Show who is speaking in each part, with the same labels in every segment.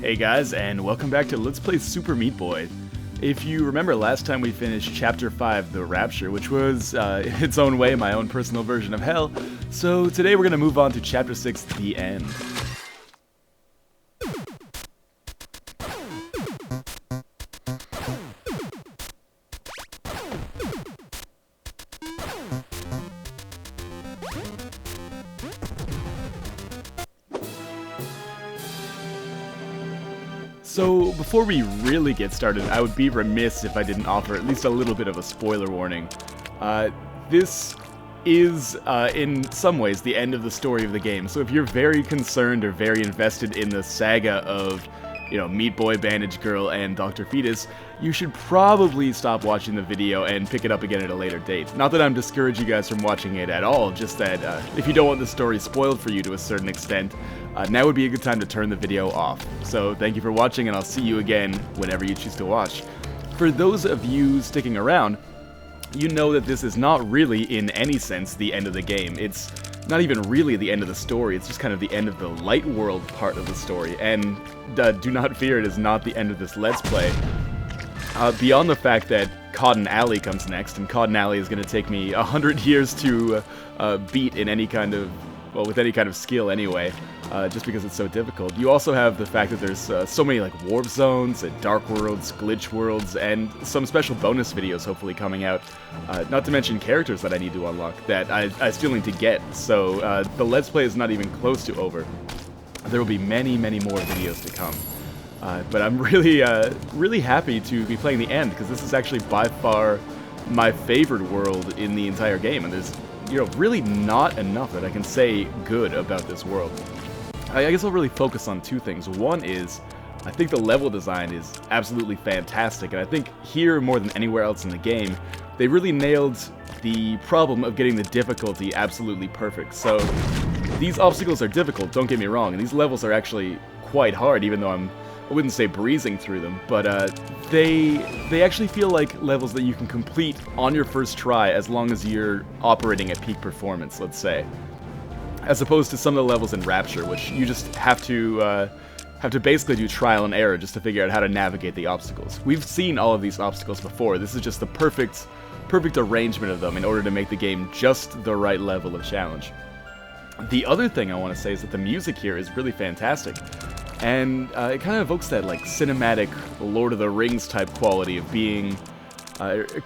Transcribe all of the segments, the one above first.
Speaker 1: Hey guys, and welcome back to Let's Play Super Meat Boy. If you remember last time we finished Chapter 5, The Rapture, which was, its own way, my own personal version of hell, so today we're going to move on to Chapter 6, The End. So, before we really get started, I would be remiss if I didn't offer at least a little bit of a spoiler warning. This is, in some ways, the end of the story of the game, so if you're very concerned or very invested in the saga of, Meat Boy, Bandage Girl, and Dr. Fetus, you should probably stop watching the video and pick it up again at a later date. Not that I'm discouraging you guys from watching it at all, just that if you don't want the story spoiled for you to a certain extent, now would be a good time to turn the video off. So thank you for watching, and I'll see you again whenever you choose to watch. For those of you sticking around, you know that this is not really, in any sense, the end of the game. It's not even really the end of the story, it's just kind of the end of the light world part of the story, and do not fear, it is not the end of this Let's Play. Beyond the fact that Cotton Alley comes next, and Cotton Alley is going to take me 100 years to beat in any kind of, well, with any kind of skill anyway, just because it's so difficult. You also have the fact that there's so many like warp zones, and dark worlds, glitch worlds, and some special bonus videos hopefully coming out. Not to mention characters that I need to unlock that I still need to get, so the Let's Play is not even close to over. There will be many, many more videos to come. But I'm really happy to be playing the end, because this is actually by far my favorite world in the entire game, and there's really not enough that I can say good about this world. I guess I'll really focus on two things. One is, I think the level design is absolutely fantastic, and I think here, more than anywhere else in the game, they really nailed the problem of getting the difficulty absolutely perfect. So, these obstacles are difficult, don't get me wrong, and these levels are actually quite hard, even though I wouldn't say breezing through them, but they actually feel like levels that you can complete on your first try as long as you're operating at peak performance, let's say. As opposed to some of the levels in Rapture, which you just have to basically do trial and error just to figure out how to navigate the obstacles. We've seen all of these obstacles before. This is just the perfect arrangement of them in order to make the game just the right level of challenge. The other thing I want to say is that the music here is really fantastic. And it kind of evokes that like cinematic Lord of the Rings type quality of being,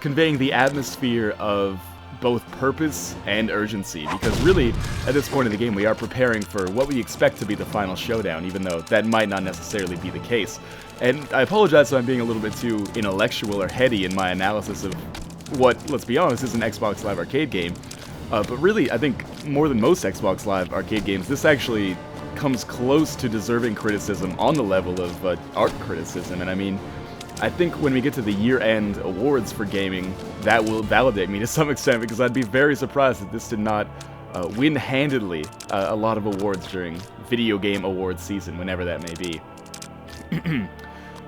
Speaker 1: conveying the atmosphere of both purpose and urgency, because really, at this point in the game, we are preparing for what we expect to be the final showdown, even though that might not necessarily be the case. And I apologize if I'm being a little bit too intellectual or heady in my analysis of what, let's be honest, is an Xbox Live Arcade game. But really, I think more than most Xbox Live Arcade games, this actually comes close to deserving criticism on the level of art criticism, and I mean, I think when we get to the year-end awards for gaming, that will validate me to some extent, because I'd be very surprised if this did not win handedly a lot of awards during video game awards season, whenever that may be.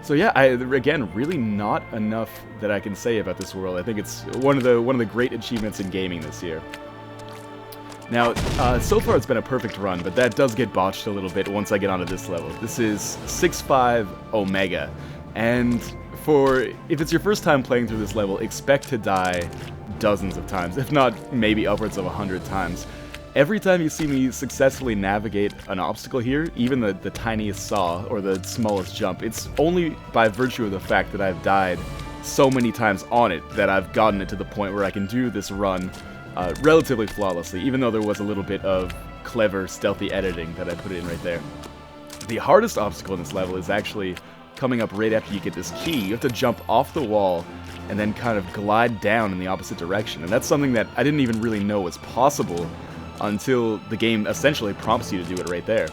Speaker 1: So yeah, again, really not enough that I can say about this world. I think it's one of the great achievements in gaming this year. Now, so far it's been a perfect run, but that does get botched a little bit once I get onto this level. This is 6.5 Omega, and if it's your first time playing through this level, expect to die dozens of times, if not maybe upwards of 100 times. Every time you see me successfully navigate an obstacle here, even the tiniest saw or the smallest jump, it's only by virtue of the fact that I've died so many times on it that I've gotten it to the point where I can do this run relatively flawlessly, even though there was a little bit of clever, stealthy editing that I put in right there. The hardest obstacle in this level is actually coming up right after you get this key. You have to jump off the wall and then kind of glide down in the opposite direction, and that's something that I didn't even really know was possible until the game essentially prompts you to do it right there.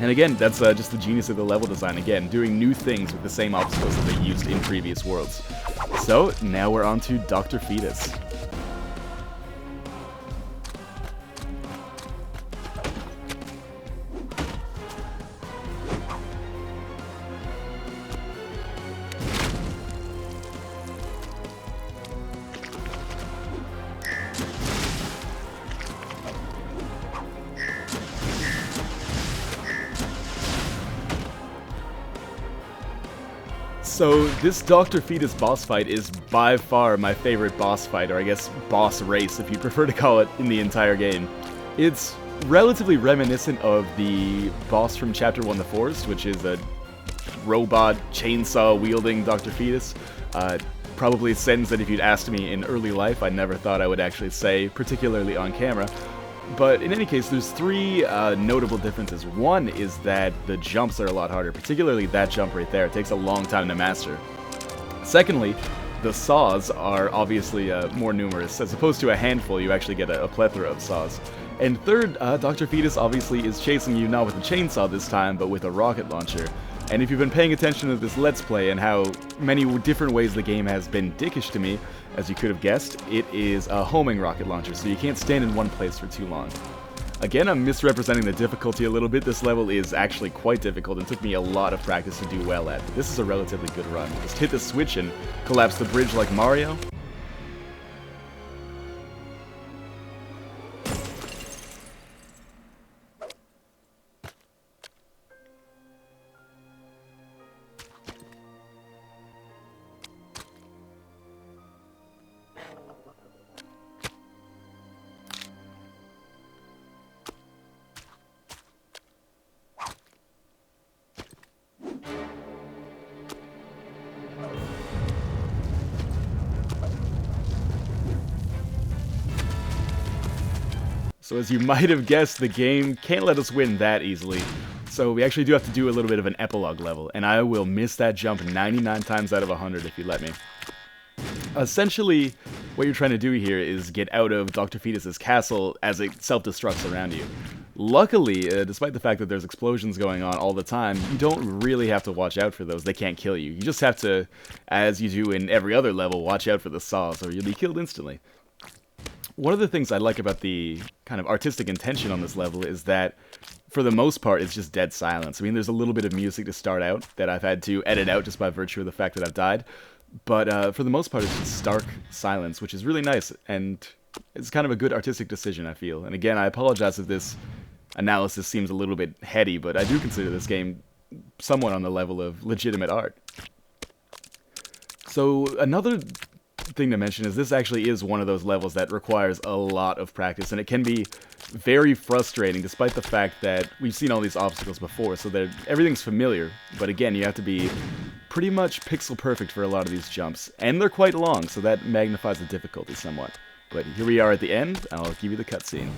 Speaker 1: And again, that's just the genius of the level design, again, doing new things with the same obstacles that they used in previous worlds. So, now we're on to Dr. Fetus. So this Dr. Fetus boss fight is by far my favorite boss fight, or I guess boss race if you prefer to call it, in the entire game. It's relatively reminiscent of the boss from Chapter 1, The Forest, which is a robot chainsaw-wielding Dr. Fetus. Probably a sentence that if you'd asked me in early life, I never thought I would actually say, particularly on camera. But in any case, there's three notable differences. One is that the jumps are a lot harder, particularly that jump right there. It takes a long time to master. Secondly, the saws are obviously more numerous. As opposed to a handful, you actually get a plethora of saws. And third, Dr. Fetus obviously is chasing you not with a chainsaw this time, but with a rocket launcher. And if you've been paying attention to this Let's Play and how many different ways the game has been dickish to me, as you could have guessed, it is a homing rocket launcher, so you can't stand in one place for too long. Again, I'm misrepresenting the difficulty a little bit. This level is actually quite difficult and took me a lot of practice to do well at. But this is a relatively good run. Just hit the switch and collapse the bridge like Mario. So as you might have guessed, the game can't let us win that easily. So we actually do have to do a little bit of an epilogue level, and I will miss that jump 99 times out of 100 if you let me. Essentially, what you're trying to do here is get out of Dr. Fetus's castle as it self-destructs around you. Luckily, despite the fact that there's explosions going on all the time, you don't really have to watch out for those. They can't kill you. You just have to, as you do in every other level, watch out for the saws, or you'll be killed instantly. One of the things I like about the kind of artistic intention on this level is that, for the most part, it's just dead silence. I mean, there's a little bit of music to start out that I've had to edit out just by virtue of the fact that I've died. But for the most part, it's just stark silence, which is really nice, and it's kind of a good artistic decision, I feel. And again, I apologize if this analysis seems a little bit heady, but I do consider this game somewhat on the level of legitimate art. So another thing to mention is this actually is one of those levels that requires a lot of practice, and it can be very frustrating despite the fact that we've seen all these obstacles before, so that everything's familiar. But again, you have to be pretty much pixel perfect for a lot of these jumps, and they're quite long, so that magnifies the difficulty somewhat. But here we are at the end, and I'll give you the cutscene.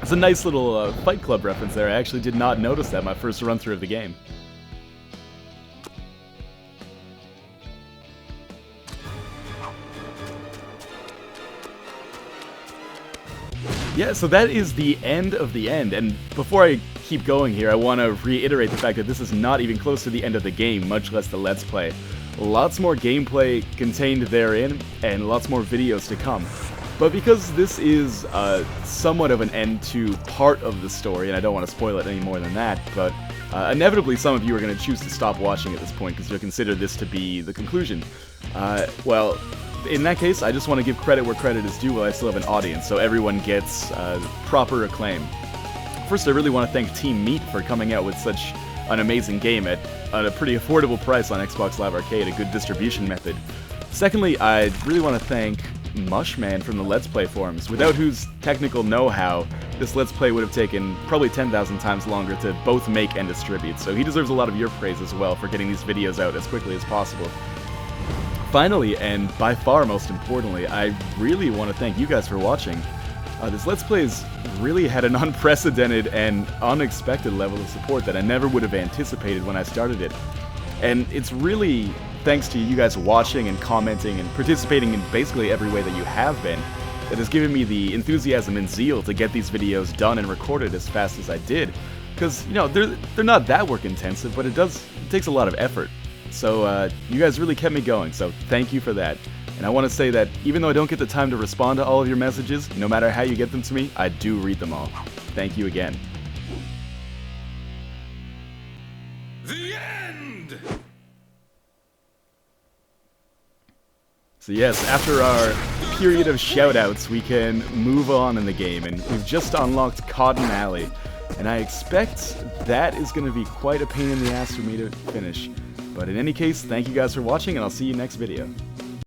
Speaker 1: It's a nice little Fight Club reference there. I actually did not notice that my first run-through of the game. Yeah, so that is the end of the end, and before I keep going here, I want to reiterate the fact that this is not even close to the end of the game, much less the Let's Play. Lots more gameplay contained therein, and lots more videos to come. But because this is somewhat of an end to part of the story, and I don't want to spoil it any more than that, but inevitably some of you are going to choose to stop watching at this point because you'll consider this to be the conclusion. Well, in that case, I just want to give credit where credit is due while I still have an audience, so everyone gets proper acclaim. First, I really want to thank Team Meat for coming out with such an amazing game at a pretty affordable price on Xbox Live Arcade, a good distribution method. Secondly, I really want to thank Mushman from the Let's Play forums, without whose technical know-how, this Let's Play would have taken probably 10,000 times longer to both make and distribute, so he deserves a lot of your praise as well for getting these videos out as quickly as possible. Finally, and by far most importantly, I really want to thank you guys for watching. This Let's Play's really had an unprecedented and unexpected level of support that I never would have anticipated when I started it. And it's really thanks to you guys watching and commenting and participating in basically every way that you have been that has given me the enthusiasm and zeal to get these videos done and recorded as fast as I did. Because, you know, they're not that work intensive, but it takes a lot of effort. So you guys really kept me going, so thank you for that. And I want to say that even though I don't get the time to respond to all of your messages, no matter how you get them to me, I do read them all. Thank you again.
Speaker 2: The end!
Speaker 1: So yes, after our period of shoutouts, we can move on in the game, and we've just unlocked Cotton Alley. And I expect that is going to be quite a pain in the ass for me to finish. But in any case, thank you guys for watching, and I'll see you next video.